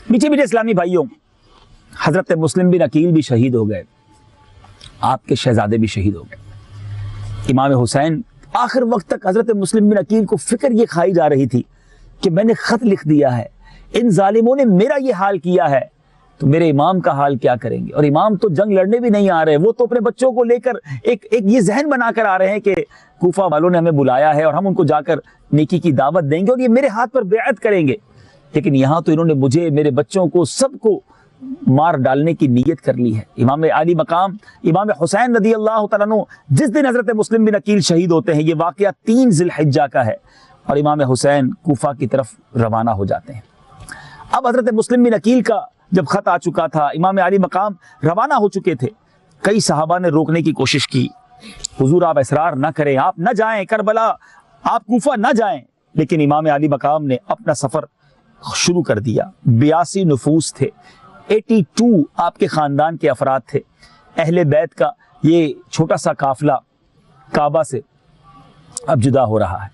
میٹھے میٹھے اسلامی بھائیوں، حضرت مسلم بن عقیل بھی شہید ہو گئے، آپ کے شہزادے بھی شہید ہو گئے۔ امام حسین آخر وقت تک حضرت مسلم بن عقیل کو فکر یہ کھائی جا رہی تھی کہ میں نے خط لکھ دیا ہے، ان ظالموں نے میرا یہ حال کیا ہے تو میرے امام کا حال کیا کریں گے؟ اور امام تو جنگ لڑنے بھی نہیں آ رہے، وہ تو اپنے بچوں کو لے کر ایک یہ ذہن بنا کر آ رہے ہیں کہ کوفہ والوں نے ہمیں بلایا ہے اور ہم ان کو جا کر نیکی کی دعوت دیں گے اور یہ میرے ہاتھ پر بیعت کریں گے، لیکن یہاں تو انہوں نے مجھے، میرے بچوں کو، سب کو مار ڈالنے کی نیت کر لی ہے۔ امام علی مقام امام حسین رضی اللہ تعالیٰ عنہ جس دن حضرت مسلم بن عقیل شہید ہوتے ہیں، یہ واقعہ 3 ذی الحجہ کا ہے، اور امام حسین کوفہ کی طرف روانہ ہو جاتے ہیں۔ اب حضرت مسلم بن عقیل کا جب خط آ چکا تھا، امام علی مقام روانہ ہو چکے تھے، کئی صحابہ نے روکنے کی کوشش کی، حضور آپ اصرار نہ کریں، آپ نہ جائیں کربلا، آپ کوفہ نہ جائیں، لیکن امام علی مقام نے اپنا سفر شروع کر دیا۔ 82 نفوس تھے، 82 آپ کے خاندان کے افراد تھے، اہل بیت کا یہ چھوٹا سا قافلہ کعبہ سے اب جدا ہو رہا ہے۔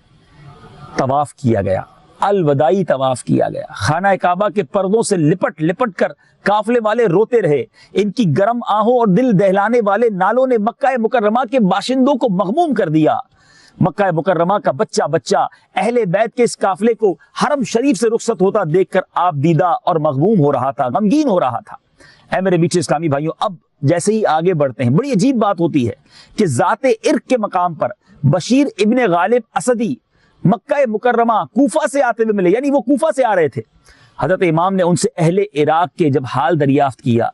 طواف کیا گیا، الوداعی طواف کیا گیا، خانہ کعبہ کے پردوں سے لپٹ لپٹ کر قافلے والے روتے رہے، ان کی گرم آہوں اور دل دہلانے والے نالوں نے مکہ مکرمہ کے باشندوں کو مغموم کر دیا۔ مکہ مکرمہ کا بچہ بچہ اہل بیت کے اس قافلے کو حرم شریف سے رخصت ہوتا دیکھ کر آپ دیدہ اور مغموم ہو رہا تھا، غمگین ہو رہا تھا۔ اے میرے میٹھے اسلامی بھائیوں، اب جیسے ہی آگے بڑھتے ہیں، بڑی عجیب بات ہوتی ہے کہ ذات عرق کے مقام پر بشیر ابن غالب اسدی مکہ مکرمہ کوفہ سے آتے ہوئے ملے، یعنی وہ کوفہ سے آ رہے تھے۔ حضرت امام نے ان سے اہل عراق کے جب حال دریافت کیا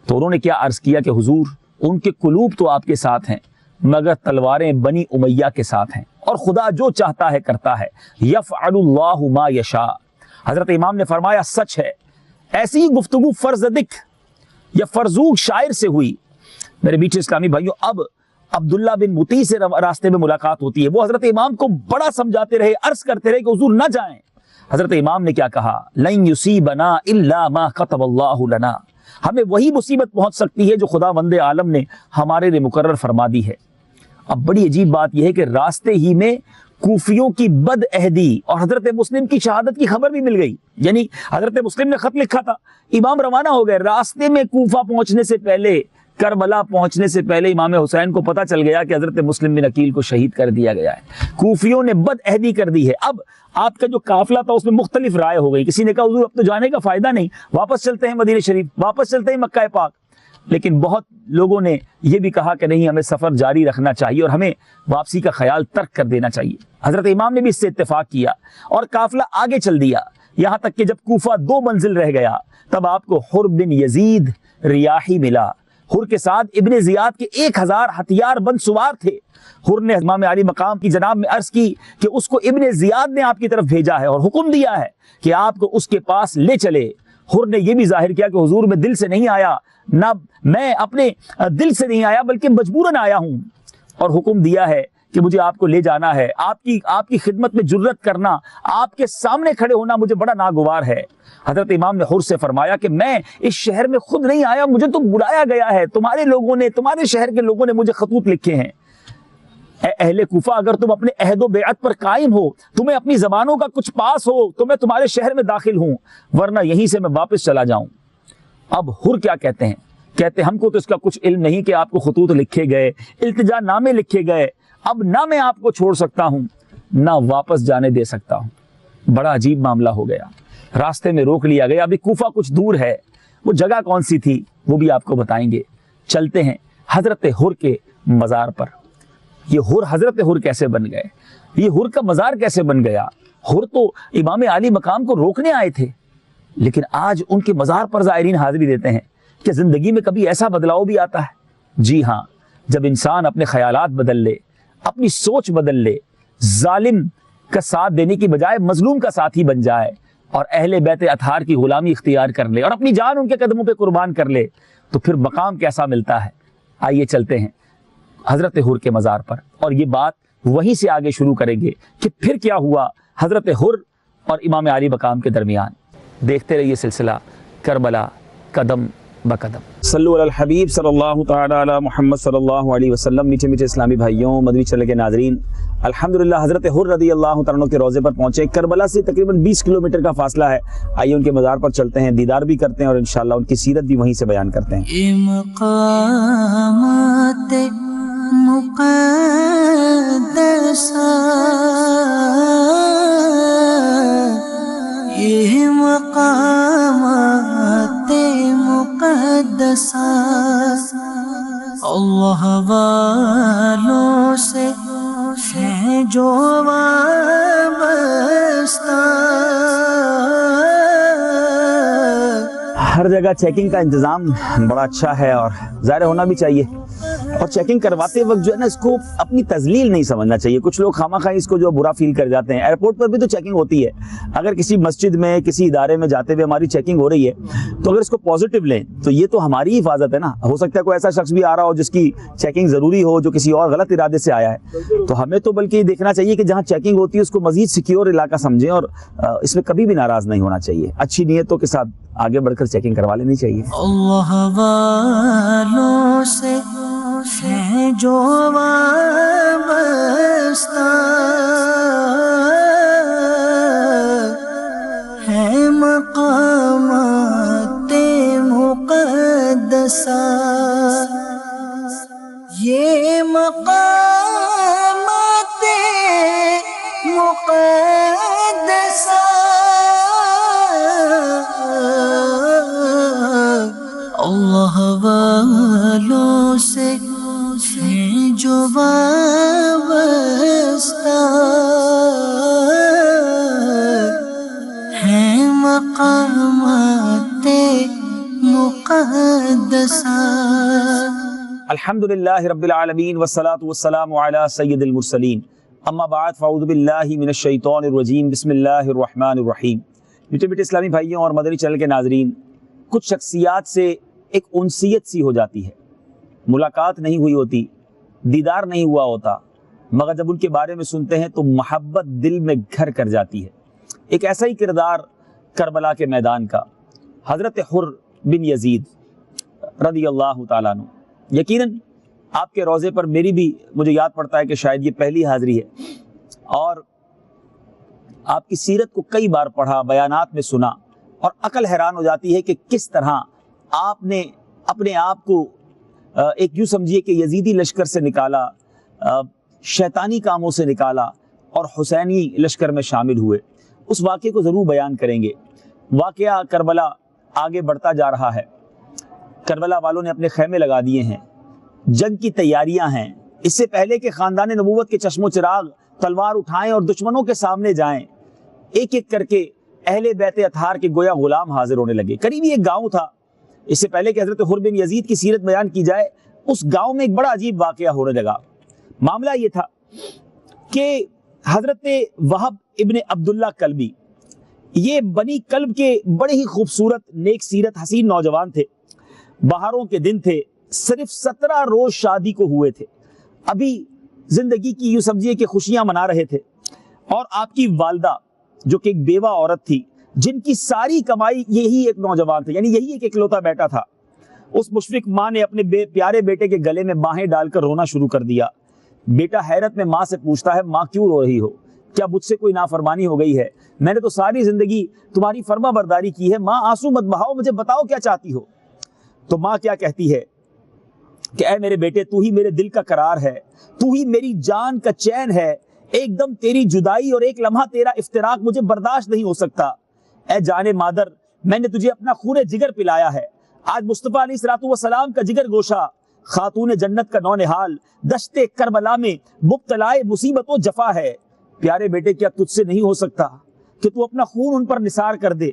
تو انہوں نے کیا عرض کیا کہ حضور، ان کے قلوب تو آپ کے ساتھ ہیں مگر تلواریں بنی امیہ کے ساتھ ہیں، اور خدا جو چاہتا ہے کرتا ہے، یفعل اللہ ما یشاء۔ حضرت امام نے فرمایا سچ ہے، ایسی ہی گفتگو فرزدق یا فرزوق شاعر سے ہوئی۔ میرے میٹھے اسلامی بھائیوں، اب عبداللہ بن مطیع سے راستے میں ملاقات ہوتی ہے، وہ حضرت امام کو بڑا سمجھاتے رہے، عرض کرتے رہے کہ حضور نہ جائیں۔ حضرت امام نے کیا کہا؟ لن یصیبنا الا ما كتب اللہ لنا، ہمیں وہی مصیبت پہنچ سکتی ہے جو خدا وند عالم نے ہمارے لیے مقرر فرما دی ہے۔ اب بڑی عجیب بات یہ ہے کہ راستے ہی میں کوفیوں کی بد عہدی اور حضرت مسلم کی شہادت کی خبر بھی مل گئی، یعنی حضرت مسلم نے خط لکھا تھا، امام روانہ ہو گئے، راستے میں کوفہ پہنچنے سے پہلے، کربلا پہنچنے سے پہلے امام حسین کو پتہ چل گیا کہ حضرت مسلم بن عقیل کو شہید کر دیا گیا ہے، کوفیوں نے بد عہدی کر دی ہے۔ اب آپ کا جو قافلہ تھا اس میں مختلف رائے ہو گئی، کسی نے کہا حضور اب تو جانے کا فائدہ نہیں، واپس چلتے ہیں مدینہ شریف، واپس چلتے ہیں مکہ پاک، لیکن بہت لوگوں نے یہ بھی کہا کہ نہیں، ہمیں سفر جاری رکھنا چاہیے اور ہمیں واپسی کا خیال ترک کر دینا چاہیے۔ حضرت امام نے بھی اس سے اتفاق کیا اور قافلہ آگے چل دیا، یہاں تک کہ جب کوفہ 2 منزل رہ گیا تب آپ کو حر بن یزید ریاحی ملا۔ حر کے ساتھ ابن زیاد کے 1000 ہتھیار بند سوار تھے۔ حر نے امام علی مقام کی جناب میں عرض کی کہ اس کو ابن زیاد نے آپ کی طرف بھیجا ہے اور حکم دیا ہے کہ آپ کو اس کے پاس لے چلے۔ حر نے یہ بھی ظاہر کیا کہ حضور میں دل سے نہیں آیا، نہ میں اپنے دل سے نہیں آیا بلکہ مجبوراً آیا ہوں، اور حکم دیا ہے کہ مجھے آپ کو لے جانا ہے، آپ کی خدمت میں جرت کرنا، آپ کے سامنے کھڑے ہونا مجھے بڑا ناگوار ہے۔ حضرت امام نے حر سے فرمایا کہ میں اس شہر میں خود نہیں آیا، مجھے تو بلایا گیا ہے، تمہارے لوگوں نے، تمہارے شہر کے لوگوں نے مجھے خطوط لکھے ہیں۔ اے اہل کوفہ، اگر تم اپنے عہد و بیعت پر قائم ہو، تمہیں اپنی زبانوں کا کچھ پاس ہو تو میں تمہارے شہر میں داخل ہوں، ورنہ یہیں سے میں واپس چلا جاؤں۔ اب حر کیا کہتے ہیں؟ کہتے ہیں ہم کو تو اس کا کچھ علم نہیں کہ آپ کو خطوط لکھے گئے، التجا نامے لکھے گئے، اب نہ میں آپ کو چھوڑ سکتا ہوں نہ واپس جانے دے سکتا ہوں۔ بڑا عجیب معاملہ ہو گیا، راستے میں روک لیا گیا۔ ابھی کوفہ کچھ دور ہے، وہ جگہ کون سی تھی وہ بھی آپ کو بتائیں گے۔ چلتے ہیں حضرت حر کے مزار پر۔ یہ حر حضرت حر کیسے بن گئے؟ یہ حر کا مزار کیسے بن گیا؟ حر تو امام علی مقام کو روکنے آئے تھے، لیکن آج ان کے مزار پر زائرین حاضری دیتے ہیں۔ کہ زندگی میں کبھی ایسا بدلاؤ بھی آتا ہے؟ جی ہاں، جب انسان اپنے خیالات بدل لے، اپنی سوچ بدل لے، ظالم کا ساتھ دینے کی بجائے مظلوم کا ساتھی بن جائے اور اہل بیت اطہار کی غلامی اختیار کر لے اور اپنی جان ان کے قدموں پہ قربان کر لے، تو پھر مقام کیسا ملتا ہے۔ آئیے چلتے ہیں حضرت حر کے مزار پر، اور یہ بات وہیں سے آگے شروع کریں گے کہ پھر کیا ہوا حضرت حر اور امام علی مقام کے درمیان۔ دیکھتے رہیے سلسلہ کربلا قدم بقدم۔ صلوا علی الحبیب صلی اللہ تعال علی محمد صلی اللہ علیہ وسلم۔ میٹھے میٹھے اسلامی بھائیوں، مدنی چینل کے ناظرین، الحمدللہ حضرت حر رضی اللہ تعالیٰ عنہ کے روضے پر پہنچے. کربلا سے تقریباً 20 کلومیٹر کا فاصلہ ہے. آئیے ان کے مزار پر چلتے ہیں, دیدار بھی کرتے ہیں اور انشاءاللہ ان کی سیرت بھی وہیں سے بیان کرتے ہیں. مقامات مقدسہ یہ مقامات مقدسہ اللہ والوں سے ہیں جو وابستہ. ہر جگہ چیکنگ کا انتظام بڑا اچھا ہے اور ظاہر ہونا بھی چاہیے, اور چیکنگ کرواتے وقت جو ہے نا اس کو اپنی تذلیل نہیں سمجھنا چاہیے. کچھ لوگ خواہ مخواہ اس کو جو برا فیل کر جاتے ہیں. ایئرپورٹ پر بھی تو چیکنگ ہوتی ہے. اگر کسی مسجد میں کسی ادارے میں جاتے ہوئے ہماری چیکنگ ہو رہی ہے تو اگر اس کو پازیٹیو لیں تو یہ تو ہماری حفاظت ہے نا. ہو سکتا ہے کوئی ایسا شخص بھی آ رہا ہو جس کی چیکنگ ضروری ہو, جو کسی اور غلط ارادے سے آیا ہے, تو ہمیں تو بلکہ یہ دیکھنا چاہیے کہ جہاں چیکنگ ہوتی ہے اس کو مزید سیکیور علاقہ سمجھیں اور اس میں کبھی بھی ناراض نہیں ہونا چاہیے. اچھی نیتوں کے ساتھ آگے بڑھ کر چیکنگ کروا لینی چاہیے. اللہ والوں سے ہیں جو وابستہ ہے مقامات مقدسہ یہ مقامات مقدسہ اللہ والوں سے ہیں جو وابستہ ہیں مقامات مقدسہ. الحمدللہ رب العالمین والصلو والسلام علی سید المرسلین. اما بعد فاعوذ باللہ من الشیطان الرجیم. بسم اللہ الرحمن الرحیم. میٹھے میٹھے اسلامی بھائیوں اور مدنی چینل کے ناظرین, کچھ شخصیات سے ایک انسیت سی ہو جاتی ہے, ملاقات نہیں ہوئی ہوتی, دیدار نہیں ہوا ہوتا, مگر جب ان کے بارے میں سنتے ہیں تو محبت دل میں گھر کر جاتی ہے. ایک ایسا ہی کردار کربلا کے میدان کا حضرت حر بن یزید رضی اللہ تعالیٰ عنہ. یقیناً آپ کے روضے پر میری بھی مجھے یاد پڑتا ہے کہ شاید یہ پہلی حاضری ہے, اور آپ کی سیرت کو کئی بار پڑھا, بیانات میں سنا, اور عقل حیران ہو جاتی ہے کہ کس طرح آپ نے اپنے آپ کو ایک یوں سمجھیے کہ یزیدی لشکر سے نکالا, شیطانی کاموں سے نکالا اور حسینی لشکر میں شامل ہوئے. اس واقعے کو ضرور بیان کریں گے. واقعہ کربلا آگے بڑھتا جا رہا ہے. کربلا والوں نے اپنے خیمے لگا دیے ہیں, جنگ کی تیاریاں ہیں. اس سے پہلے کہ خاندان نبوت کے چشم و چراغ تلوار اٹھائیں اور دشمنوں کے سامنے جائیں, ایک ایک کر کے اہل بیت اطہار کے گویا غلام حاضر ہونے لگے. قریبی ایک گاؤں تھا. اس سے پہلے کہ حضرت حر بن یزید کی سیرت بیان کی جائے, اس گاؤں میں ایک بڑا عجیب واقعہ ہونے لگا. معاملہ یہ تھا کہ حضرت وہب ابن عبداللہ کلبی, یہ بنی کلب کے بڑے ہی خوبصورت نیک سیرت حسین نوجوان تھے. بہاروں کے دن تھے, صرف 17 روز شادی کو ہوئے تھے. ابھی زندگی کی یوں سمجھیے کہ خوشیاں منا رہے تھے, اور آپ کی والدہ جو کہ ایک بیوہ عورت تھی, جن کی ساری کمائی یہی ایک نوجوان تھا, یعنی یہی ایک اکلوتا بیٹا تھا. اس مشفق ماں نے اپنے پیارے بیٹے کے گلے میں باہیں ڈال کر رونا شروع کر دیا. بیٹا حیرت میں ماں سے پوچھتا ہے, ماں کیوں رو رہی ہو؟ کیا مجھ سے کوئی نافرمانی ہو گئی ہے؟ میں نے تو ساری زندگی تمہاری فرما برداری کی ہے. ماں آنسو مت بہاؤ, مجھے بتاؤ کیا چاہتی ہو. تو ماں کیا کہتی ہے کہ اے میرے بیٹے, تو ہی میرے دل کا قرار ہے, تو ہی میری جان کا چین ہے. ایک دم تیری جدائی اور ایک لمحہ تیرا افتراق مجھے برداشت نہیں ہو سکتا. اے جان مادر, میں نے تجھے اپنا خون جگر پلایا ہے. آج مصطفیٰ علیہ السلام کا جگر گوشہ, خاتون جنت کا نونہال, دشت کربلا میں مبتلائے مصیبت و جفا ہے. پیارے بیٹے, کیا تجھ سے نہیں ہو سکتا کہ تو اپنا خون ان پر نثار کر دے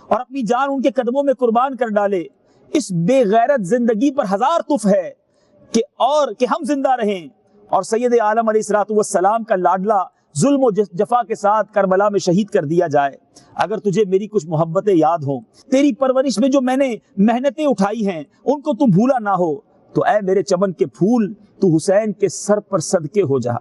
اور اپنی جان ان کے قدموں میں قربان کر ڈالے؟ اس بے غیرت زندگی پر ہزار تف ہے کہ ہم زندہ رہیں اور سید عالم علیہ السلام کا لاڈلا ظلم و جفا کے ساتھ کربلا میں شہید کر دیا جائے. اگر تجھے میری کچھ محبتیں یاد ہوں, تیری پرورش میں جو میں نے محنتیں اٹھائی ہیں ان کو تو بھولا نہ ہو, تو اے میرے چمن کے پھول, تو حسین کے سر پر صدقے ہو جا.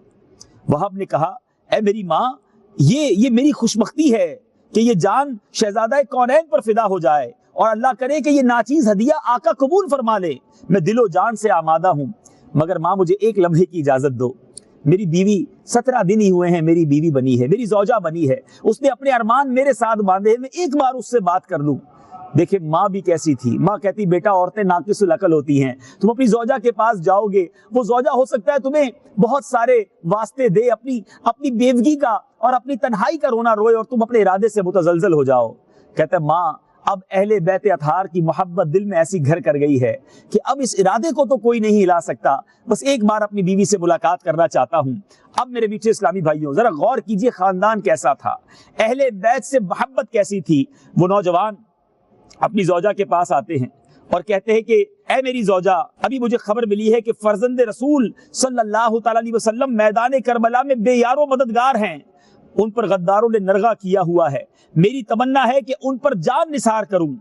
وہب نے کہا, اے میری ماں, یہ میری خوشبختی ہے کہ یہ جان شہزادہ کونین پر فدا ہو جائے, اور اللہ کرے کہ یہ ناچیز ہدیہ آقا قبول فرما لے. میں دل و جان سے آمادہ ہوں, مگر ماں مجھے ایک لمحے کی اجازت دو. میری بیوی 17 دن ہی ہوئے ہیں میری بیوی بنی ہے، میری زوجہ بنی ہے، اس نے اپنے ارمان میرے ساتھ باندھے ہیں، میں ایک بار اس سے بات کر لوں۔ دیکھیں ماں بھی کیسی تھی، ماں کہتی بیٹا عورتیں ناقص العقل ہوتی ہیں، تم اپنی زوجہ کے پاس جاؤ گے، وہ زوجہ ہو سکتا ہے تمہیں بہت سارے واسطے دے، اپنی بیوگی کا اور اپنی تنہائی کا رونا روئے اور تم اپنے ارادے سے متزلزل ہو جاؤ۔ کہتا ہے ماں اب اہل بیت اطہار کی محبت دل میں ایسی گھر کر گئی ہے کہ اب اس ارادے کو تو کوئی نہیں ہلا سکتا، بس ایک بار اپنی بیوی سے ملاقات کرنا چاہتا ہوں۔ اب میرے میٹھے اسلامی بھائیوں ذرا غور کیجئے خاندان کیسا تھا، اہل بیت سے محبت کیسی تھی۔ وہ نوجوان اپنی زوجہ کے پاس آتے ہیں اور کہتے ہیں کہ اے میری زوجہ، ابھی مجھے خبر ملی ہے کہ فرزند رسول صلی اللہ تعالی علیہ وسلم میدان کربلا میں بے یار و مددگار ہیں، ان پر غداروں نے نرغہ کیا ہوا ہے، میری تمنا ہے کہ ان پر جان نثار کروں۔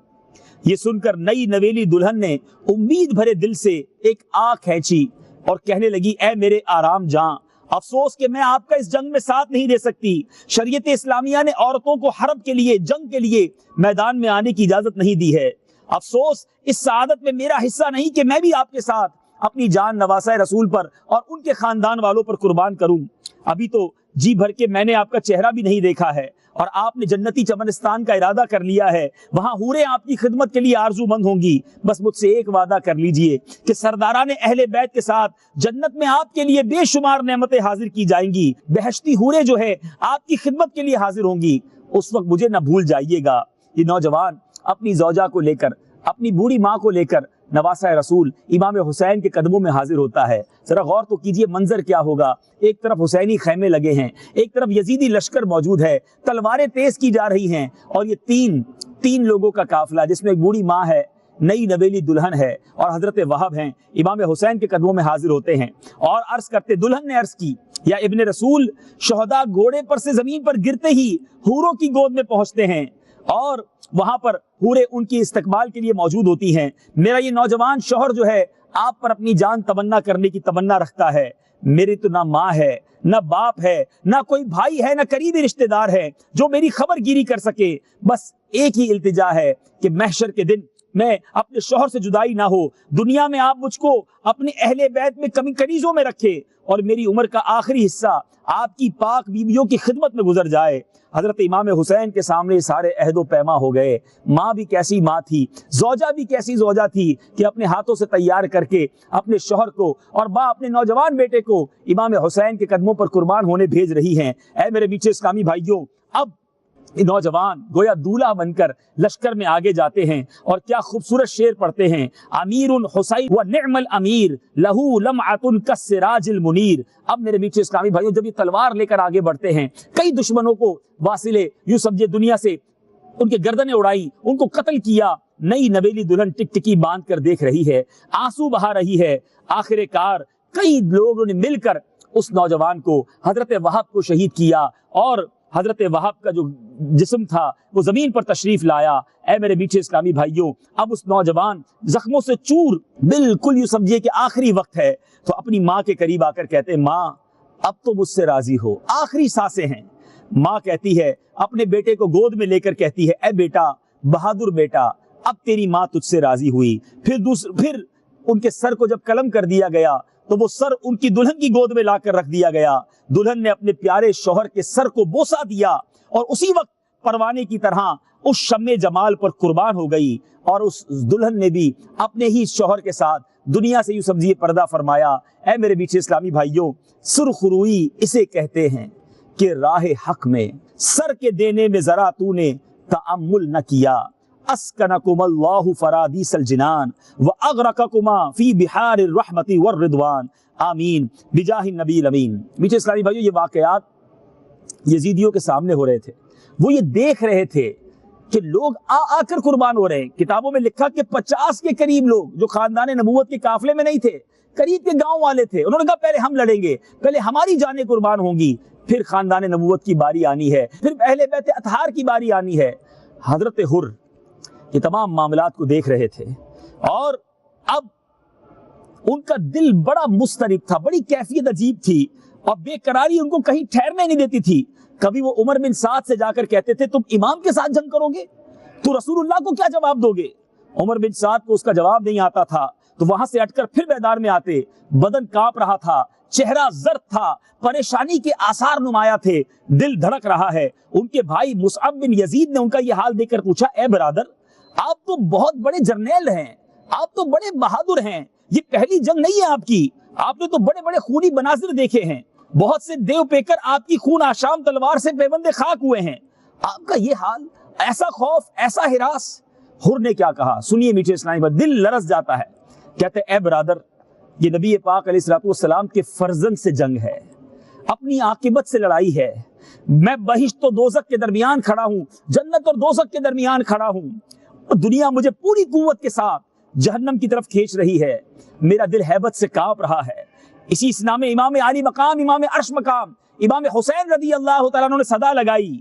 یہ سن کر نئی نویلی دلہن نے امید بھرے دل سے ایک آنکھ کھینچی اور کہنے لگی اے میرے آرام جاں، افسوس کہ میں آپ کا اس جنگ میں ساتھ نہیں دے سکتی، شریعت اسلامیہ نے عورتوں کو حرب کے لیے، جنگ کے لیے میدان میں آنے کی اجازت نہیں دی ہے، افسوس اس سعادت میں میرا حصہ نہیں کہ میں بھی آپ کے ساتھ اپنی جان نواسہ رسول پر اور ان کے خاندان والوں پر قربان کروں۔ ابھی تو جی بھر کے میں نے آپ کا چہرہ بھی نہیں دیکھا ہے اور آپ نے جنتی چمنستان کا ارادہ کر لیا ہے، وہاں حوریں آپ کی خدمت کے لیے آرزو مند ہوں گی، بس مجھ سے ایک وعدہ کر لیجئے کہ سرداران اہل بیت کے ساتھ جنت میں آپ کے لیے بے شمار نعمتیں حاضر کی جائیں گی، بہشتی حوریں جو ہے آپ کی خدمت کے لیے حاضر ہوں گی، اس وقت مجھے نہ بھول جائیے گا۔ یہ نوجوان اپنی زوجہ کو لے کر، اپنی بوڑھی ماں کو لے کر نواسہ رسول امام حسین کے قدموں میں حاضر ہوتا ہے۔ ذرا غور تو کیجئے منظر کیا ہوگا، ایک طرف حسینی خیمے لگے ہیں، ایک طرف یزیدی لشکر موجود ہے، تلواریں تیز کی جا رہی ہیں، اور یہ تین لوگوں کا قافلہ جس میں ایک بوڑھی ماں ہے، نئی نویلی دلہن ہے اور حضرت وہب ہیں، امام حسین کے قدموں میں حاضر ہوتے ہیں اور عرض کرتے، دلہن نے عرض کی یا ابن رسول، شہداء گھوڑے پر سے زمین پر گرتے ہی حوروں کی گود میں پہنچتے ہیں اور وہاں پر حوریں ان کی استقبال کے لیے موجود ہوتی ہیں، میرا یہ نوجوان شوہر جو ہے آپ پر اپنی جان تمنا کرنے کی تمنا رکھتا ہے، میری تو نہ ماں ہے نہ باپ ہے نہ کوئی بھائی ہے نہ قریبی رشتہ دار ہے جو میری خبر گیری کر سکے، بس ایک ہی التجا ہے کہ محشر کے دن میں اپنے شوہر سے جدائی نہ ہو، دنیا میں آپ مجھ کو اپنے اہل بیت میں کمی کنیزوں میں رکھے اور میری عمر کا آخری حصہ آپ کی پاک بیویوں کی خدمت میں گزر جائے۔ حضرت امام حسین کے سامنے سارے عہد و پیما ہو گئے، ماں بھی کیسی ماں تھی، زوجہ بھی کیسی زوجہ تھی کہ اپنے ہاتھوں سے تیار کر کے اپنے شوہر کو اور ماں اپنے نوجوان بیٹے کو امام حسین کے قدموں پر قربان ہونے بھیج رہی ہیں۔ اے میرے میٹھے اسلامی بھائیوں، اب نوجوان گویا دولہا بن کر لشکر میں آگے جاتے ہیں اور کیا خوبصورت شعر پڑھتے ہیں، امیر حسین و نعم الامیر لہو لمعۃ کالسراج المنیر۔ اب میرے میٹھے اسلامی بھائیوں، جب یہ تلوار لے کر آگے بڑھتے ہیں، کئی دشمنوں کو واصلے یوں سمجھے دنیا سے ان کے گردنیں اڑائی، ان کو قتل کیا، نئی نویلی دلہن ٹک ٹکی باندھ کر دیکھ رہی ہے، آنسو بہا رہی ہے، آخر کار کئی لوگوں نے مل کر اس نوجوان کو، حضرت وہب کو شہید کیا اور حضرت وہب کا جو جسم تھا وہ زمین پر تشریف لایا۔ اے میرے میٹھے اسلامی بھائیوں، اب اس نوجوان زخموں سے چور، بالکل یوں سمجھیے کہ آخری وقت ہے، تو اپنی ماں کے قریب آ کر کہتے ہیں ماں اب تو مجھ سے راضی ہو، آخری سانسیں ہیں۔ ماں کہتی ہے، اپنے بیٹے کو گود میں لے کر کہتی ہے، اے بیٹا، بہادر بیٹا، اب تیری ماں تجھ سے راضی ہوئی۔ پھر ان کے سر کو جب قلم کر دیا گیا تو وہ سر ان کی دلہن کی گود میں لا کر رکھ دیا گیا، دلہن نے اپنے پیارے شوہر کے سر کو بوسہ دیا اور اسی وقت پروانے کی طرح اس شمع جمال پر قربان ہو گئی، اور اس دلہن نے بھی اپنے ہی شوہر کے ساتھ دنیا سے یوں سمجھیے پردہ فرمایا۔ اے میرے میٹھے اسلامی بھائیوں، سرخ روئی اسے کہتے ہیں کہ راہ حق میں سر کے دینے میں ذرا تو نے تأمل نہ کیا، اسکنکم اللہ فرادیس الجنان واغرقکما فی بحار الرحمت والرضوان، آمین بجاہ النبی الامین۔ میٹھے اسلامی بھائیوں، یہ واقعات یزیدیوں کے سامنے ہو رہے تھے، وہ یہ دیکھ رہے تھے کہ لوگ آ کر قربان ہو رہے ہیں۔ کتابوں میں لکھا کہ 50 کے قریب لوگ جو خاندان نبوت کے قافلے میں نہیں تھے، قریب کے گاؤں والے تھے، انہوں نے کہا پہلے ہم لڑیں گے، پہلے ہماری جانیں قربان ہوں گی، پھر خاندان نبوت کی باری آنی ہے، پھر اہل بیت اطہار کی باری آنی ہے۔ حضرت حر یہ تمام معاملات کو دیکھ رہے تھے اور اب ان کا دل بڑا مضطرب تھا، بڑی کیفیت عجیب تھی اور بے قراری ان کو کہیں ٹھہرنے نہیں دیتی تھی۔ کبھی وہ عمر بن سعد سے جا کر کہتے تھے تم امام کے ساتھ جنگ کرو گے تو رسول اللہ کو کیا جواب دو گے؟ عمر بن سعد کو اس کا جواب نہیں آتا تھا تو وہاں سے ہٹ کر پھر میدان میں آتے، بدن کانپ رہا تھا، چہرہ زرد تھا، پریشانی کے آثار نمایاں تھے، دل دھڑک رہا ہے۔ ان کے بھائی مصعب بن یزید نے ان کا یہ حال دیکھ کر پوچھا، اے برادر، آپ تو بہت بڑے جرنیل ہیں، آپ تو بڑے بہادر ہیں، یہ پہلی جنگ نہیں ہے آپ کی، آپ نے تو بڑے بڑے خونی مناظر دیکھے ہیں، بہت سے دیو پیکر آپ کی خون آشام تلوار سے پیوند خاک ہوئے ہیں، آپ کا یہ حال، ایسا خوف، ایسا ہراس۔ حر نے کیا کہا، سنیے میٹھے اسلامی بھائی، دل لرز جاتا ہے۔ کہتے اے برادر، یہ نبی پاک علیہ السلام کے فرزند سے جنگ ہے، اپنی عاقبت سے لڑائی ہے، میں بہشت و دوزخ کے درمیان کھڑا ہوں، جنت اور دوزخ کے درمیان کھڑا ہوں، اور دنیا مجھے پوری قوت کے ساتھ جہنم کی طرف کھینچ رہی ہے، میرا دل ہیبت سے کانپ رہا ہے۔ اسی اسنا میں امام علی مقام، امام عرش مقام، امام حسین رضی اللہ تعالیٰ عنہ نے صدا لگائی،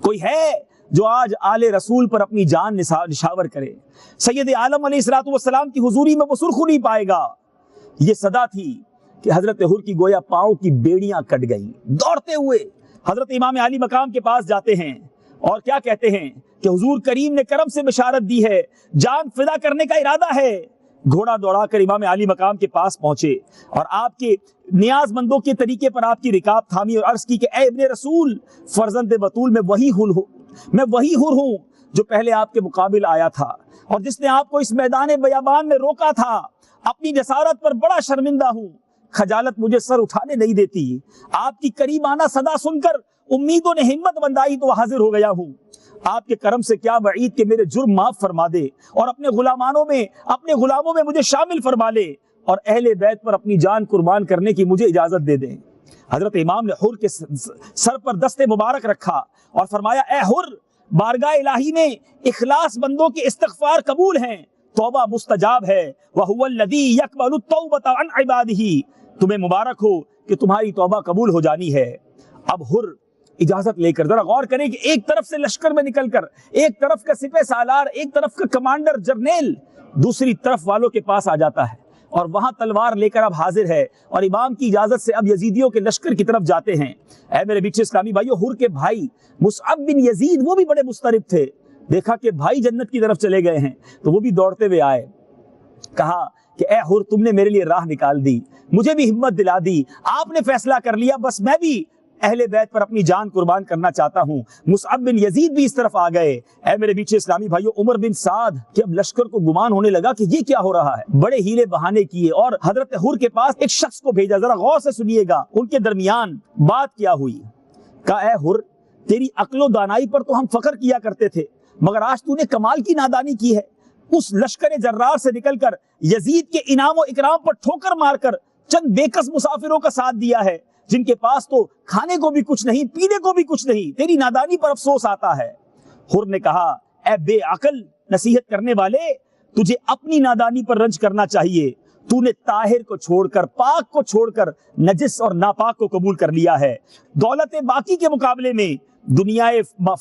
کوئی ہے جو آج آل رسول پر اپنی جان نشاور کرے؟ سید عالم علیہ السلام کی حضوری میں وہ سرخو نہیں پائے گا۔ یہ صدا تھی کہ حضرت حر کی گویا پاؤں کی بیڑیاں کٹ گئیں، دوڑتے ہوئے حضرت امام علی مقام کے پاس جاتے ہیں اور کیا کہتے ہیں کہ حضور کریم نے کرم سے بشارت دی ہے، جان فدا کرنے کا ارادہ ہے۔ گھوڑا دوڑا کر امام علی مقام کے پاس پہنچے اور آپ کے نیاز مندوں کے طریقے پر آپ کی رکاب تھامی اور عرض کی کہ اے ابن رسول، فرزند بطول میں وہی حر ہوں جو پہلے آپ کے مقابل آیا تھا اور جس نے آپ کو اس میدان بیابان میں روکا تھا، اپنی جسارت پر بڑا شرمندہ ہوں، خجالت مجھے سر اٹھانے نہیں دیتی، آپ کی کریمانہ صدا سن کر امیدوں نے ہمت بندائی تو حاضر ہو گیا ہوں، آپ کے کرم سے کیا بعید کہ میرے جرم معاف فرما دے اور اپنے غلاموں میں مجھے شامل فرما لے اور اہل بیت پر اپنی جان قربان کرنے کی مجھے اجازت دے دیں۔ حضرت امام نے حر کے سر پر دست مبارک رکھا اور فرمایا، اے حر، بارگاہ الہی میں اخلاص بندوں کے استغفار قبول ہیں، توبہ مستجاب ہے، وَهُوَ الَّذِي يَقْبَلُ التَّوْبَةَ عَنْ عِبَادِهِ، تمہیں مبارک ہو کہ تمہاری توبہ قبول ہو جانی ہے۔ اب حر اجازت لے کر، ذرا غور کریں کہ ایک طرف سے لشکر میں نکل کر، ایک طرف کا سپہ سالار، ایک طرف کا کمانڈر جرنیل دوسری طرف والوں کے پاس آ جاتا ہے اور وہاں تلوار لے کر اب حاضر ہے اور امام کی اجازت سے اب یزیدیوں کے لشکر کی طرف جاتے ہیں۔ اے میرے بیچے اسلامی بھائیو، حر کے بھائی مصعب بن یزید وہ بھی بڑے مضطرب تھے، دیکھا کہ بھائی جنت کی طرف چلے گئے ہیں تو وہ بھی دوڑتے ہوئے آئے، کہا کہ اے حر، تم نے میرے لیے راہ نکال دی، مجھے بھی ہمت دلا دی، آپ نے فیصلہ کر لیا، بس میں بھی اہل بیت پر اپنی جان قربان کرنا چاہتا ہوں۔ مصعب بن یزید بھی اس طرف آ گئے۔ اے میرے بیچے اسلامی بھائیو، عمر بن سعد کہ اب لشکر کو گمان ہونے لگا کہ یہ کیا ہو رہا ہے، بڑے ہیلے بہانے کیے اور حضرت حر کے پاس ایک شخص کو بھیجا، ذرا غور سے سنیے گا ان کے درمیان بات کیا ہوئی۔ کہا اے حر، تیری عقل و دانائی پر تو ہم فخر کیا کرتے تھے، مگر آج تو نے کمال کی نادانی کی ہے، اس لشکر جرار سے نکل کر یزید کے انعام و اکرام پر ٹھوکر مار کر چند بے کس مسافروں کا ساتھ دیا ہے جن کے پاس تو کھانے کو بھی کچھ نہیں، پینے کو بھی کچھ نہیں، تیری نادانی پر افسوس آتا ہے۔ حر نے کہا اے بے عقل نصیحت کرنے والے، تجھے اپنی نادانی پر رنج کرنا چاہیے، تو نے طاہر کو چھوڑ کر، پاک کو چھوڑ کر نجس اور ناپاک کو قبول کر لیا ہے، دولت باقی کے مقابلے میں دنیا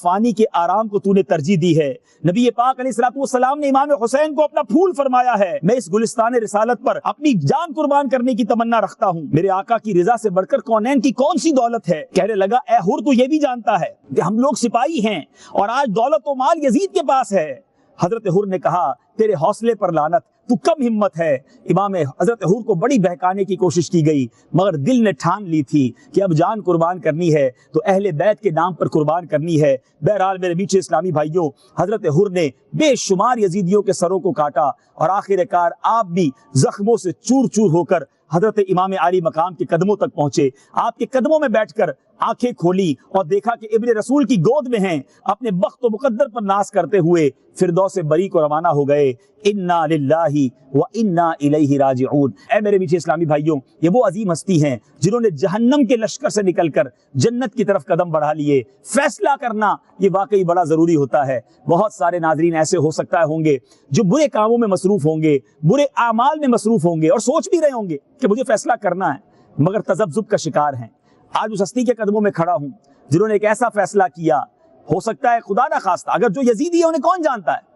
فانی کے آرام کو تو نے ترجیح دی ہے۔ نبی پاک علیہ السلام نے امام حسین کو اپنا پھول فرمایا ہے، میں اس گلستان رسالت پر اپنی جان قربان کرنے کی تمنا رکھتا ہوں، میرے آقا کی رضا سے بڑھ کر کونین کی کون سی دولت ہے۔ کہنے لگا اے حر، تو یہ بھی جانتا ہے کہ ہم لوگ سپاہی ہیں اور آج دولت و مال یزید کے پاس ہے۔ حضرت حر نے کہا تیرے حوصلے پر لعنت، تو کم ہمت ہے۔ امام حضرت حر کو بڑی بہکانے کی کوشش کی گئی، مگر دل نے ٹھان لی تھی کہ اب جان قربان کرنی ہے تو اہل بیت کے نام پر قربان کرنی ہے۔ بہرحال میرے میٹھے اسلامی بھائیوں، حضرت حر نے بے شمار یزیدیوں کے سروں کو کاٹا اور آخر کار آپ بھی زخموں سے چور چور ہو کر حضرت امام علی مقام کے قدموں تک پہنچے۔ آپ کے قدموں میں بیٹھ کر آنکھیں کھولی اور دیکھا کہ ابن رسول کی گود میں ہیں، اپنے بخت و مقدر پر ناز کرتے ہوئے فردوس بری کو روانہ ہو گئے۔ انا للہ و انا الیہ راجعون۔ اے میرے میٹھے اسلامی بھائیوں، یہ وہ عظیم ہستی ہیں جنہوں نے جہنم کے لشکر سے نکل کر جنت کی طرف قدم بڑھا لیے۔ فیصلہ کرنا یہ واقعی بڑا ضروری ہوتا ہے۔ بہت سارے ناظرین ایسے ہو سکتا ہے ہوں گے جو برے کاموں میں مصروف ہوں گے، برے اعمال میں مصروف ہوں گے اور سوچ بھی رہے ہوں گے کہ مجھے فیصلہ کرنا ہے، مگر تذبذب کا شکار ہیں۔ آج اس ہستی کے قدموں میں کھڑا ہوں جنہوں نے ایک ایسا فیصلہ کیا، ہو سکتا ہے خدا نہ خواستہ، اگر جو یزیدی ہے انہیں کون جانتا ہے،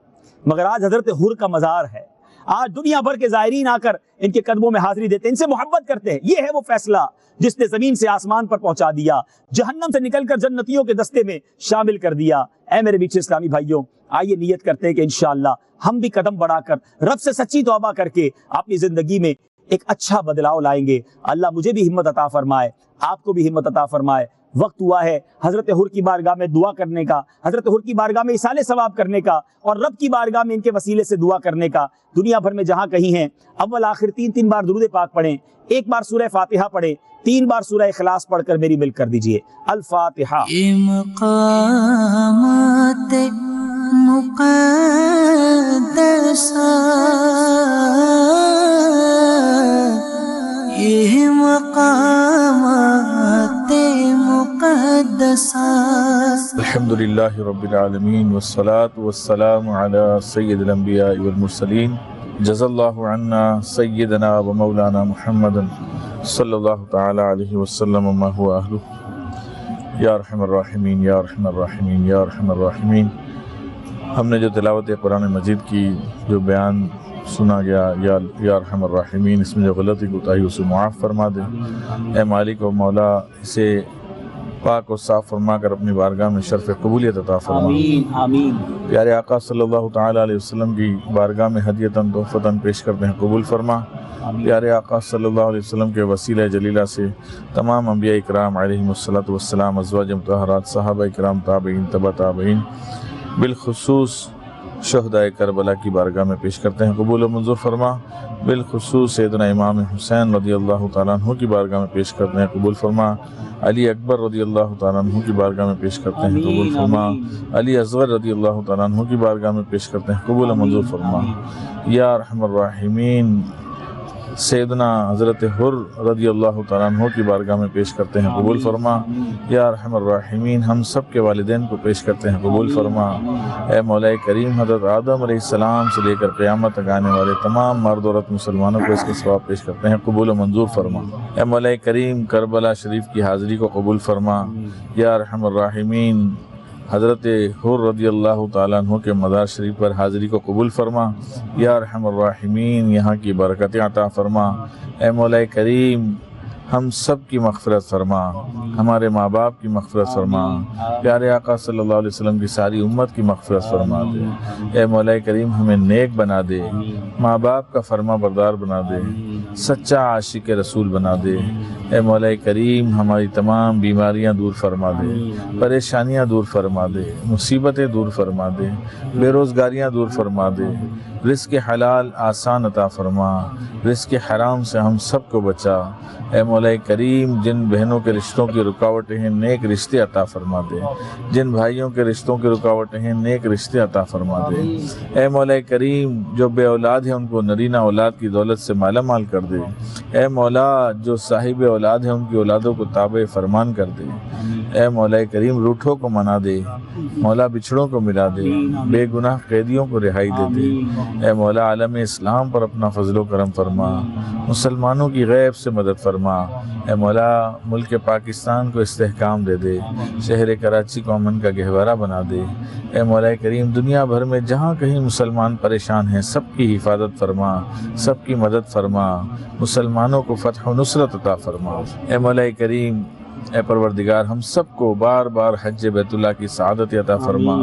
مگر آج حضرت حر کا مزار ہے، آج دنیا بھر کے زائرین آ کر ان کے قدموں میں حاضری دیتے ہیں، ان سے محبت کرتے ہیں۔ یہ ہے وہ فیصلہ جس نے زمین سے آسمان پر پہنچا دیا، جہنم سے نکل کر جنتیوں کے دستے میں شامل کر دیا۔ اے میرے بیچے اسلامی بھائیوں، آئیے نیت کرتے ہیں کہ انشاءاللہ ہم بھی قدم بڑھا کر رب سے سچی توبہ کر کے اپنی زندگی میں ایک اچھا بدلاؤ لائیں گے۔ اللہ مجھے بھی ہمت عطا فرمائے، آپ کو بھی ہمت عطا فرمائے۔ وقت ہوا ہے حضرت حر کی بارگاہ میں دعا کرنے کا، حضرت حر کی بارگاہ میں ایصال ثواب کرنے کا، اور رب کی بارگاہ میں ان کے وسیلے سے دعا کرنے کا۔ دنیا بھر میں جہاں کہیں ہیں، اول آخر 3 بار درود پاک پڑھیں، 1 بار سورہ فاتحہ پڑھیں، 3 بار سورہ اخلاص پڑھ کر میری مل کر دیجئے۔ الفاتحہ۔ یہ مقامات مقدسہ، یہ مقامات مقدسہ۔ الحمدللہ رب العالمین والصلاة والسلام علی سید الانبیاء والمرسلین، جزا اللہ عنا سیدنا و مولانا محمد صلی اللہ تعالی علیہ وسلم ما هو اہلہ۔ یا ارحم الراحمین، یا ارحم الراحمین، یا ارحم الراحمین۔ ہم نے جو تلاوت قرآن مجید کی جو بیان سنا گیا، یا ارحم الراحمین، اس میں جو غلطی کوتاہی اسے معاف فرما دے۔ اے مالک و مولا، اسے پاک و صاف فرما کر اپنی بارگاہ میں شرف قبولیت عطا فرما۔ آمین آمین۔ پیارے آقا صلی اللہ تعالی علیہ وسلم کی بارگاہ میں ہدیتاً تحفتاً پیش کرتے ہیں، قبول فرما۔ پیارے آقا صلی اللہ علیہ وسلم کے وسیلہ جلیلہ سے تمام انبیاء اکرام علیہم الصلوۃ والسلام، ازواج مطہرات، صحابہ اکرام، تابعین، تبع تابعین، بالخصوص شہدائے کربلا کی بارگاہ میں پیش کرتے ہیں، قبول و منظور فرما۔ بالخصوص سیدنا امام حسین رضی اللہ تعالیٰ عنہ کی بارگاہ میں پیش کرتے ہیں، قبول فرما۔ علی اکبر رضی اللہ تعالیٰ عنہ کی بارگاہ میں پیش کرتے ہیں، قبول فرما۔ علی اصغر رضی اللہ تعالیٰ عنہ کی بارگاہ میں پیش کرتے ہیں، قبول و منظور فرما۔ یا ارحم الراحمین، سیدنا حضرت حر رضی اللہ تعالیٰ عنہ کی بارگاہ میں پیش کرتے ہیں، قبول فرما۔ یا ارحم الراحمین، ہم سب کے والدین کو پیش کرتے ہیں، قبول فرما۔ اے مولا کریم، حضرت آدم علیہ السلام سے لے کر قیامت تک آنے والے تمام مرد عورت مسلمانوں کو اس کے ثواب پیش کرتے ہیں، قبول و منظور فرما۔ اے مولا کریم، کربلا شریف کی حاضری کو قبول فرما۔ یا ارحم الراحمین، حضرت حر رضی اللہ تعالیٰ عنہ کے مزار شریف پر حاضری کو قبول فرما۔ یا ارحم الراحمین، یہاں کی برکتیں عطا فرما۔ اے مولا کریم، ہم سب کی مغفرت فرما، ہمارے ماں باپ کی مغفرت فرما، پیارے آقا صلی اللہ علیہ وسلم کی ساری امت کی مغفرت فرما دے۔ اے مولا کریم، ہمیں نیک بنا دے، ماں باپ کا فرما بردار بنا دے، سچا عاشق رسول بنا دے۔ اے مولا کریم، ہماری تمام بیماریاں دور فرما دے، پریشانیاں دور فرما دے، مصیبتیں دور فرما دے، بے روزگاریاں دور فرما دے، رزق حلال آسان عطا فرما، رزق حرام سے ہم سب کو بچا۔ اے مولا کریم، جن بہنوں کے رشتوں کی رکاوٹیں ہیں، نیک رشتے عطا فرما دے۔ جن بھائیوں کے رشتوں کی رکاوٹیں ہیں، نیک رشتے عطا فرما دے۔ اے مولا کریم، جو بے اولاد ہیں ان کو نرینہ اولاد کی دولت سے مالا مال کر دے۔ اے مولا، جو صاحب اولاد ہیں ان کی اولادوں کو تابع فرمان کر دے۔ اے مولا کریم، روٹھوں کو منا دے، مولا بچھڑوں کو ملا دے، بے گناہ قیدیوں کو رہائی دے دے۔ اے مولا، عالم اسلام پر اپنا فضل و کرم فرما، مسلمانوں کی غیب سے مدد فرما۔ اے مولا، ملک پاکستان کو استحکام دے دے، شہر کراچی کو امن کا گہوارہ بنا دے۔ اے مولا کریم، دنیا بھر میں جہاں کہیں مسلمان پریشان ہیں، سب کی حفاظت فرما، سب کی مدد فرما، مسلمانوں کو فتح و نصرت عطا فرما۔ اے مولا کریم، اے پروردگار، ہم سب کو بار بار حج بیت اللہ کی سعادت عطا فرما،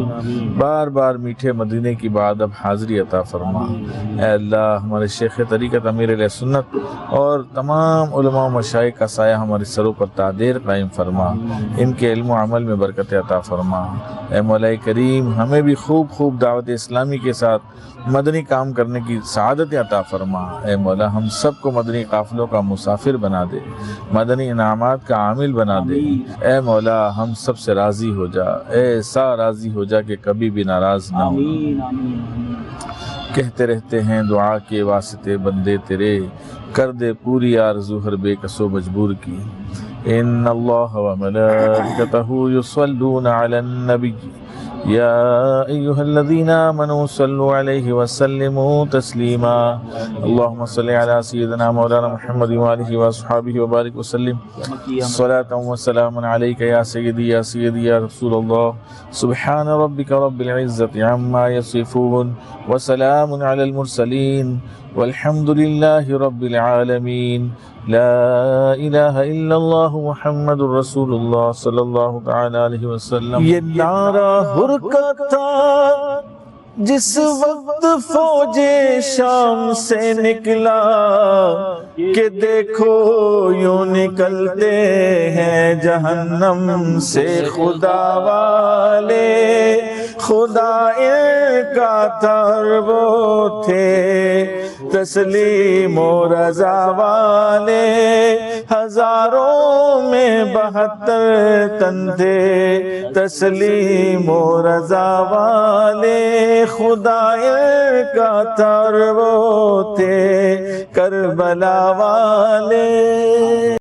بار بار میٹھے مدینے کی بادب حاضری عطا فرما۔ اے اللہ، ہمارے شیخ طریقت امیر علیہ سنت اور تمام علماء و مشائخ کا سایہ ہمارے سروں پر تعدیر قائم فرما، ان کے علم و عمل میں برکت عطا فرما۔ اے مولا کریم، ہمیں بھی خوب خوب دعوت اسلامی کے ساتھ مدنی کام کرنے کی سعادت عطا فرما۔ اے مولا، ہم سب کو مدنی قافلوں کا مسافر بنا دے، مدنی انعامات کا عامل بنا دے۔ اے مولا، ہم سب سے راضی ہو جا، ایسا راضی ہو جا کہ کبھی بھی ناراض نہ ہو۔ کہتے رہتے ہیں دعا کے واسطے بندے تیرے، کر دے پوری آرزو ہر بے کس و مجبور کی۔ ان اللہ و ملائکتہ یصلون علی النبی یا ایہا الذین آمنوا صلوا علیہ وسلموا تسلیما۔ اللہم صلی علی سیدنا مولانا محمد وآلہ واصحابہ وبارک وسلم، صلاۃ وسلام علیک یا سیدی یا سیدی یا رسول اللہ۔ سبحان ربک رب العزت عما یصفون، وسلام علی المرسلین، والحمدللہ رب العالمین۔ لا الہ الا اللہ محمد رسول اللہ صلی اللہ تعالی علیہ وسلم۔ یہ نعرہ حرکت تھا جس وقت فوج شام سے نکلا کہ دیکھو یوں نکلتے ہیں جہنم سے خدا والے، خدا ان کا تھا وہ تھے تسلیم و رضا والے، ہزاروں میں 72 تن تھے تسلیم و رضا والے، خدا ان کا تھا وہ تھے کربلا والے۔